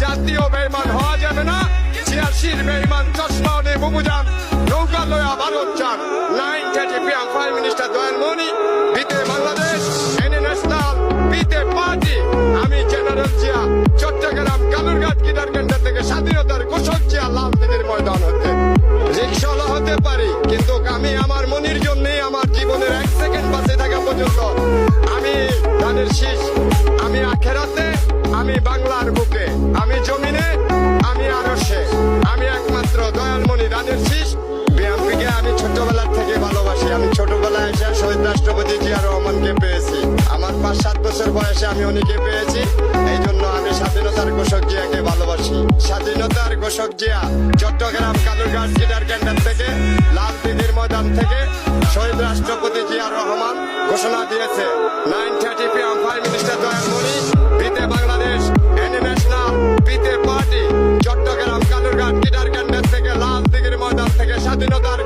জাতীয় বেঈমান হওয়া যাবে না। 86 বেঈমান চশমা নে বুবুজান নৌকা লয়া ভারত চান। 9:30 PM প্রাইম মিনিস্টার দয়াল মনি বিতে বাংলাদেশ এনে ন্যাশনাল বিতে পার্টি। আমি জেনারেল জিয়া চট্টগ্রাম কালুরঘাট কিদারকান্ডা থেকে স্বাধীনতার ঘোষক জিয়া লাল দিনের ময়দান হতে রিক্সাওয়ালা হতে পারি, কিন্তু আমি আমার মনির জন্যই আমার জীবনের 1 সেকেন্ড বাঁচে থাকা পর্যন্ত আমি ধানের শীষ, আমি আখেরাতে, আমি বাংলার বুকে, আমি জমিনে, আমি আরশে, আমি একমাত্র দয়ালমণি ধানের শীষ। বিএনপিকে আমি ছোটবেলার থেকে ভালোবাসি। আমি ছোটবেলায় এসে শহীদ রাষ্ট্রপতি জিয়া রহমানকে পেয়েছি। আমার 5-7 বছর বয়সে আমি উনিকে পেয়েছি। এই জন্য আমি স্বাধীনতার ঘোষক জিয়াকে ভালোবাসি। স্বাধীনতার ঘোষক জিয়া চট্টগ্রাম কালুরঘাট কিদারকান্ডার থেকে লাল দিঘির ময়দান থেকে শহীদ রাষ্ট্রপতি জিয়া রহমান ঘোষণা দিয়েছে 9:30 PM প্রাইম মিনিস্টার দয়ালমণি বিতে বাংলাদেশ এনে ন্যাশনাল বিতে পার্টি। চট্টগ্রাম কালুরঘাট কিদারকান্ডার থেকে লাল দিঘির ময়দান থেকে স্বাধীনতার